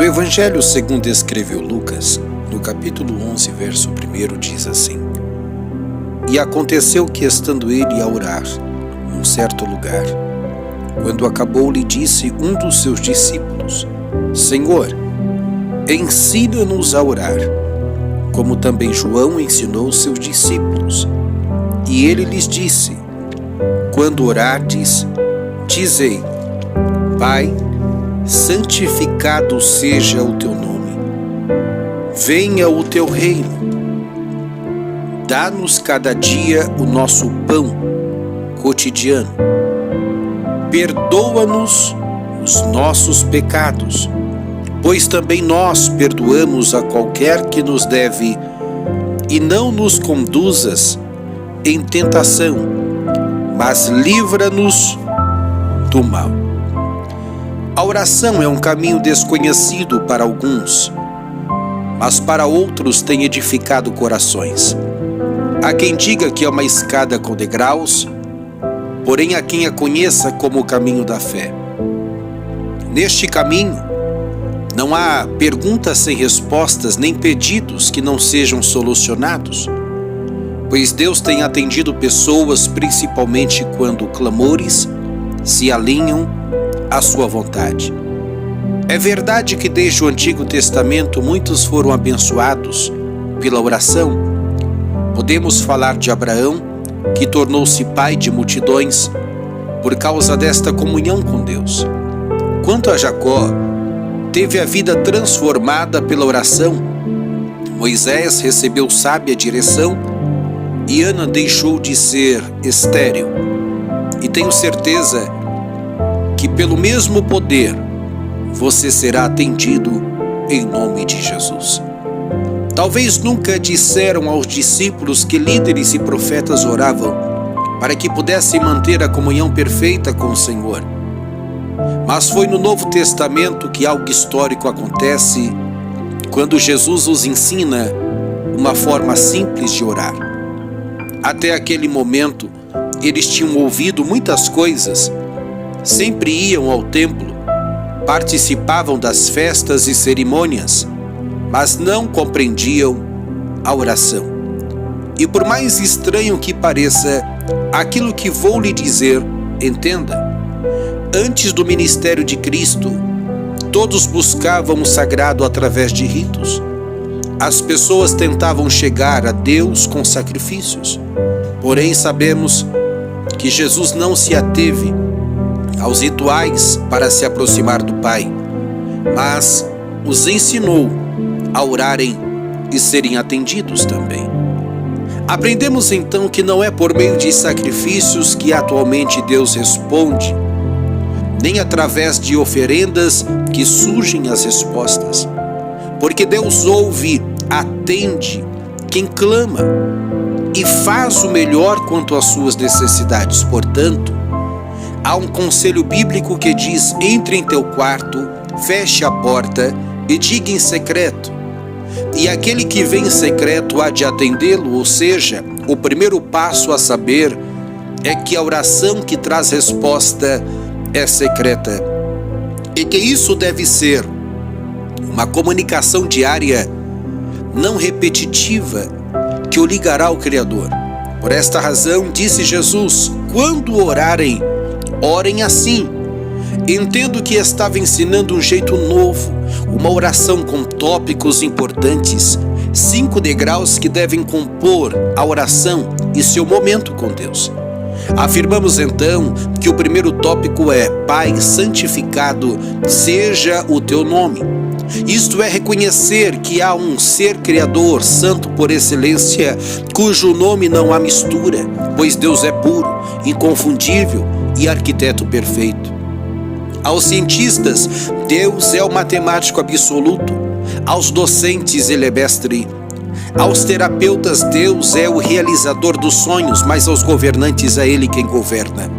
No Evangelho segundo escreveu Lucas, no capítulo 11, verso 1, diz assim: E aconteceu que, estando ele a orar, num certo lugar, quando acabou, lhe disse um dos seus discípulos: Senhor, ensina-nos a orar, como também João ensinou os seus discípulos. E ele lhes disse: Quando orardes, dizei: Pai, santificado seja o teu nome. Venha o teu reino. Dá-nos cada dia o nosso pão cotidiano. Perdoa-nos os nossos pecados, pois também nós perdoamos a qualquer que nos deve, e não nos conduzas em tentação, mas livra-nos do mal. A oração é um caminho desconhecido para alguns, mas para outros tem edificado corações. Há quem diga que é uma escada com degraus, porém há quem a conheça como o caminho da fé. Neste caminho, não há perguntas sem respostas, nem pedidos que não sejam solucionados, pois Deus tem atendido pessoas, principalmente quando clamores se alinham à sua vontade. É verdade que desde o Antigo Testamento muitos foram abençoados pela oração. Podemos falar de Abraão, que tornou-se pai de multidões por causa desta comunhão com Deus. Quanto a Jacó, teve a vida transformada pela oração. Moisés recebeu sábia direção e Ana deixou de ser estéril. E tenho certeza que pelo mesmo poder você será atendido em nome de Jesus. Talvez nunca disseram aos discípulos que líderes e profetas oravam para que pudessem manter a comunhão perfeita com o Senhor. Mas foi no Novo Testamento que algo histórico acontece quando Jesus os ensina uma forma simples de orar. Até aquele momento, eles tinham ouvido muitas coisas, sempre iam ao templo, participavam das festas e cerimônias, mas não compreendiam a oração. E por mais estranho que pareça, aquilo que vou lhe dizer, entenda. Antes do ministério de Cristo, todos buscavam o sagrado através de ritos. As pessoas tentavam chegar a Deus com sacrifícios. Porém, sabemos que Jesus não se ateve aos rituais para se aproximar do Pai, mas os ensinou a orarem e serem atendidos também. Aprendemos então que não é por meio de sacrifícios que atualmente Deus responde, nem através de oferendas que surgem as respostas, porque Deus ouve, atende quem clama e faz o melhor quanto às suas necessidades. Portanto, há um conselho bíblico que diz: entre em teu quarto, feche a porta e diga em secreto, e aquele que vem em secreto há de atendê-lo. Ou seja, o primeiro passo a saber é que a oração que traz resposta é secreta, e que isso deve ser uma comunicação diária, não repetitiva, que o ligará ao Criador. Por esta razão, disse Jesus: quando orarem, orem assim. Entendo que estava ensinando um jeito novo, uma oração com tópicos importantes, 5 degraus que devem compor a oração e seu momento com Deus. Afirmamos então que o primeiro tópico é: Pai, santificado seja o teu nome. Isto é reconhecer que há um ser criador, santo por excelência, cujo nome não há mistura, pois Deus é puro, inconfundível e arquiteto perfeito. Aos cientistas, Deus é o matemático absoluto. Aos docentes, ele é mestre. Aos terapeutas, Deus é o realizador dos sonhos, mas aos governantes é ele quem governa.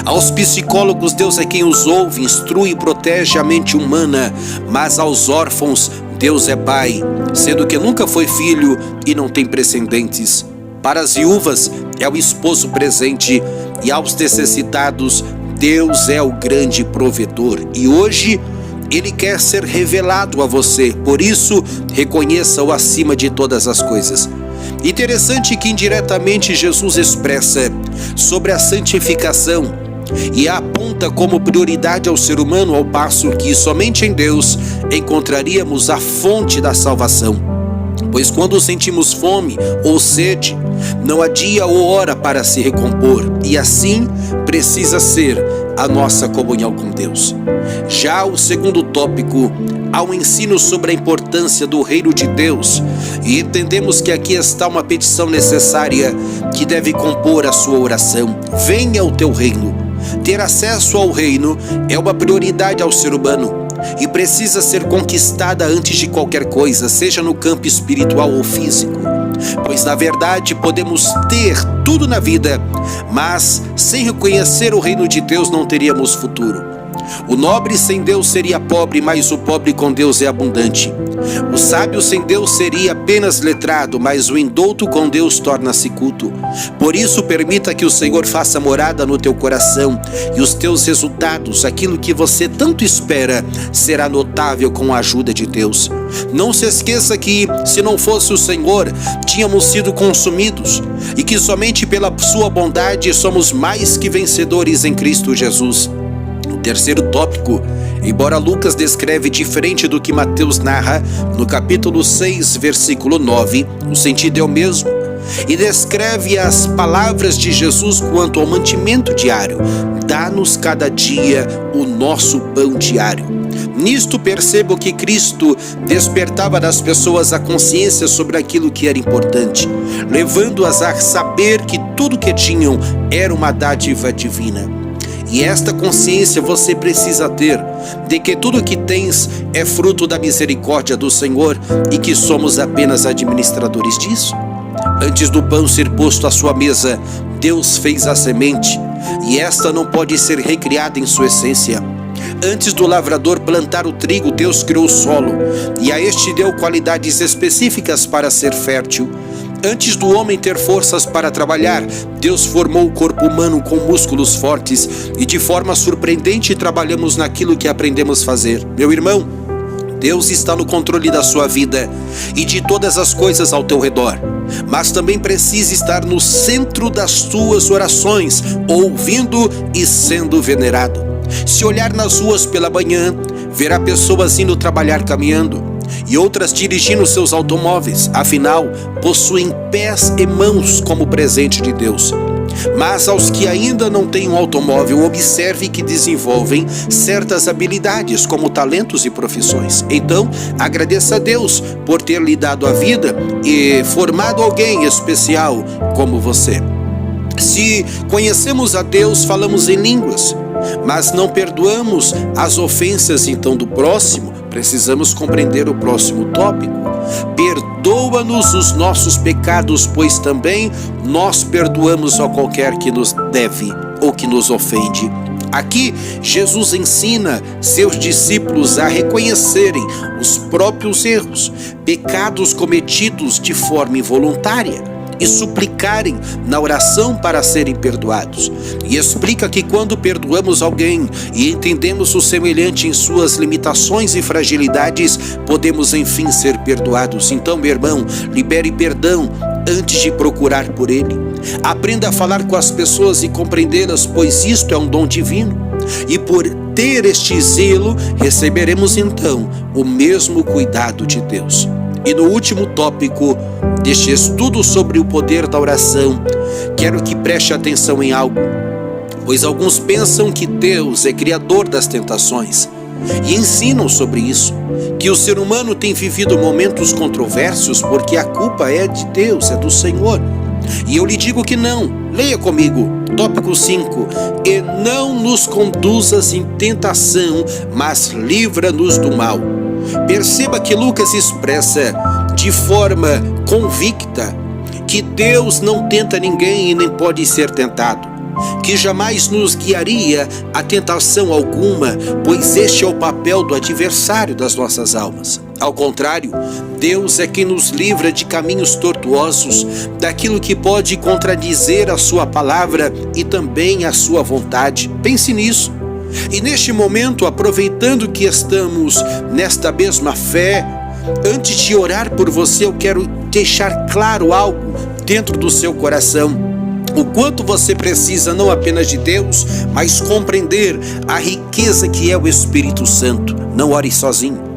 Aos psicólogos, Deus é quem os ouve, instrui e protege a mente humana, mas aos órfãos, Deus é pai, sendo que nunca foi filho e não tem precedentes. Para as viúvas, é o esposo presente, e aos necessitados, Deus é o grande provedor. E hoje, Ele quer ser revelado a você, por isso reconheça-o acima de todas as coisas. Interessante que indiretamente Jesus expressa sobre a santificação e a aponta como prioridade ao ser humano, ao passo que somente em Deus encontraríamos a fonte da salvação. Pois quando sentimos fome ou sede, não há dia ou hora para se recompor, e assim precisa ser a nossa comunhão com Deus. Já o segundo tópico, há um ensino sobre a importância do reino de Deus, e entendemos que aqui está uma petição necessária que deve compor a sua oração: venha o teu reino. Ter acesso ao reino é uma prioridade ao ser humano e precisa ser conquistada antes de qualquer coisa, seja no campo espiritual ou físico. Pois na verdade podemos ter tudo na vida, mas sem reconhecer o reino de Deus não teríamos futuro. O nobre sem Deus seria pobre, mas o pobre com Deus é abundante. O sábio sem Deus seria apenas letrado, mas o indouto com Deus torna-se culto. Por isso, permita que o Senhor faça morada no teu coração, e os teus resultados, aquilo que você tanto espera, será notável com a ajuda de Deus. Não se esqueça que, se não fosse o Senhor, tínhamos sido consumidos, e que somente pela sua bondade somos mais que vencedores em Cristo Jesus. Terceiro tópico, embora Lucas descreve diferente do que Mateus narra, no capítulo 6, versículo 9, o sentido é o mesmo, e descreve as palavras de Jesus quanto ao mantimento diário: dá-nos cada dia o nosso pão diário. Nisto percebo que Cristo despertava nas pessoas a consciência sobre aquilo que era importante, levando-as a saber que tudo que tinham era uma dádiva divina. E esta consciência você precisa ter, de que tudo que tens é fruto da misericórdia do Senhor e que somos apenas administradores disso. Antes do pão ser posto à sua mesa, Deus fez a semente, e esta não pode ser recriada em sua essência. Antes do lavrador plantar o trigo, Deus criou o solo, e a este deu qualidades específicas para ser fértil. Antes do homem ter forças para trabalhar, Deus formou o corpo humano com músculos fortes, e de forma surpreendente trabalhamos naquilo que aprendemos a fazer. Meu irmão, Deus está no controle da sua vida e de todas as coisas ao teu redor, mas também precisa estar no centro das tuas orações, ouvindo e sendo venerado. Se olhar nas ruas pela manhã, verá pessoas indo trabalhar caminhando e outras dirigindo seus automóveis, afinal, possuem pés e mãos como presente de Deus. Mas aos que ainda não têm um automóvel, observe que desenvolvem certas habilidades, como talentos e profissões. Então, agradeça a Deus por ter lhe dado a vida e formado alguém especial como você. Se conhecemos a Deus, falamos em línguas, mas não perdoamos as ofensas então do próximo, precisamos compreender o próximo tópico. Perdoa-nos os nossos pecados, pois também nós perdoamos a qualquer que nos deve ou que nos ofende. Aqui, Jesus ensina seus discípulos a reconhecerem os próprios erros, pecados cometidos de forma involuntária, e suplicarem na oração para serem perdoados. E explica que quando perdoamos alguém e entendemos o semelhante em suas limitações e fragilidades, podemos enfim ser perdoados. Então, meu irmão, libere perdão antes de procurar por ele. Aprenda a falar com as pessoas e compreendê-las, pois isto é um dom divino. E por ter este zelo, receberemos então o mesmo cuidado de Deus. E no último tópico deste estudo sobre o poder da oração, quero que preste atenção em algo, pois alguns pensam que Deus é criador das tentações e ensinam sobre isso, que o ser humano tem vivido momentos controversos porque a culpa é de Deus, é do Senhor. E eu lhe digo que não. Leia comigo, tópico 5. E não nos conduzas em tentação, mas livra-nos do mal. Perceba que Lucas expressa de forma convicta que Deus não tenta ninguém e nem pode ser tentado, que jamais nos guiaria a tentação alguma, pois este é o papel do adversário das nossas almas. Ao contrário, Deus é quem nos livra de caminhos tortuosos, daquilo que pode contradizer a sua palavra e também a sua vontade. Pense nisso. E neste momento, aproveitando que estamos nesta mesma fé, antes de orar por você, eu quero deixar claro algo dentro do seu coração. O quanto você precisa não apenas de Deus, mas compreender a riqueza que é o Espírito Santo. Não ore sozinho.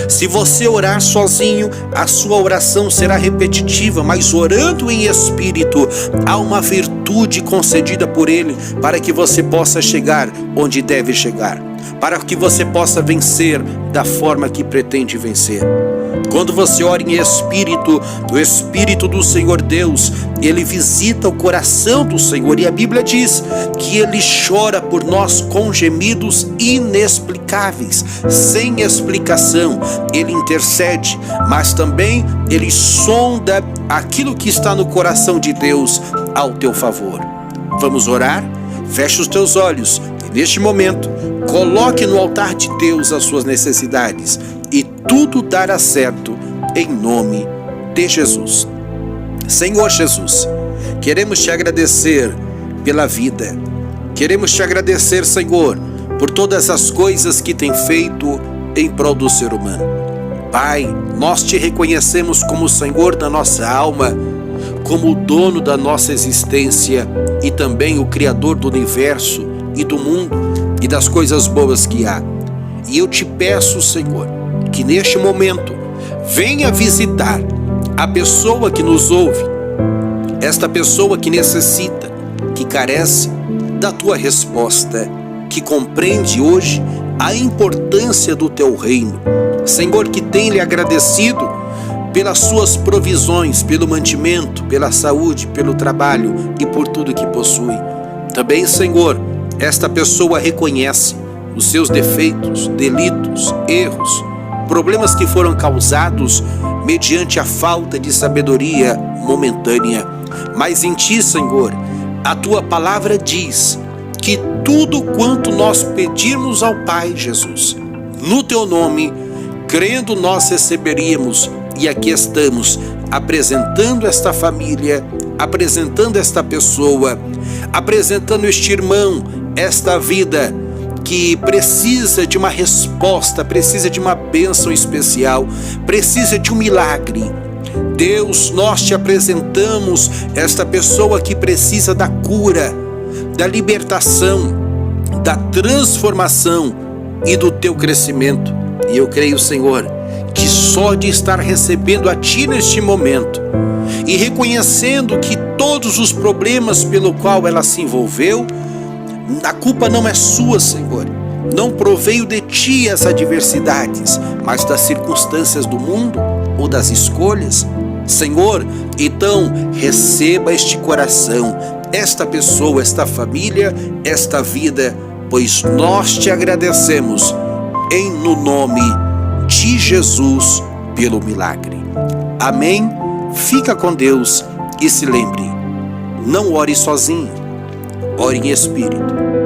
Se você orar sozinho, a sua oração será repetitiva, mas orando em espírito, há uma virtude concedida por Ele para que você possa chegar onde deve chegar, para que você possa vencer da forma que pretende vencer. Quando você ora em espírito, o Espírito do Senhor Deus, Ele visita o coração do Senhor, e a Bíblia diz que Ele chora por nós com gemidos inexplicáveis, sem explicação. Ele intercede, mas também Ele sonda aquilo que está no coração de Deus ao teu favor. Vamos orar? Feche os teus olhos e neste momento coloque no altar de Deus as suas necessidades e tudo dará certo em nome de Jesus. Senhor Jesus, queremos te agradecer pela vida. Queremos te agradecer, Senhor, por todas as coisas que tem feito em prol do ser humano. Pai, nós te reconhecemos como o Senhor da nossa alma, como o dono da nossa existência e também o Criador do universo e do mundo e das coisas boas que há. E eu te peço, Senhor, que neste momento venha visitar a pessoa que nos ouve, esta pessoa que necessita, que carece da tua resposta, que compreende hoje a importância do teu reino. Senhor, que tem lhe agradecido pelas suas provisões, pelo mantimento, pela saúde, pelo trabalho e por tudo que possui. Também, Senhor, esta pessoa reconhece os seus defeitos, delitos, erros, problemas que foram causados mediante a falta de sabedoria momentânea. Mas em ti, Senhor, a tua palavra diz que tudo quanto nós pedirmos ao Pai, Jesus, no teu nome, crendo nós receberíamos. E aqui estamos apresentando esta família, apresentando esta pessoa, apresentando este irmão, esta vida que precisa de uma resposta, precisa de uma bênção especial, precisa de um milagre. Deus, nós te apresentamos esta pessoa que precisa da cura, da libertação, da transformação e do teu crescimento. E eu creio, Senhor, que só de estar recebendo a ti neste momento e reconhecendo que todos os problemas pelo qual ela se envolveu, a culpa não é sua, Senhor. Não proveio de ti as adversidades, mas das circunstâncias do mundo ou das escolhas. Senhor, então receba este coração, esta pessoa, esta família, esta vida, pois nós te agradecemos no nome de Jesus pelo milagre. Amém? Fica com Deus e se lembre, não ore sozinho, ore em espírito.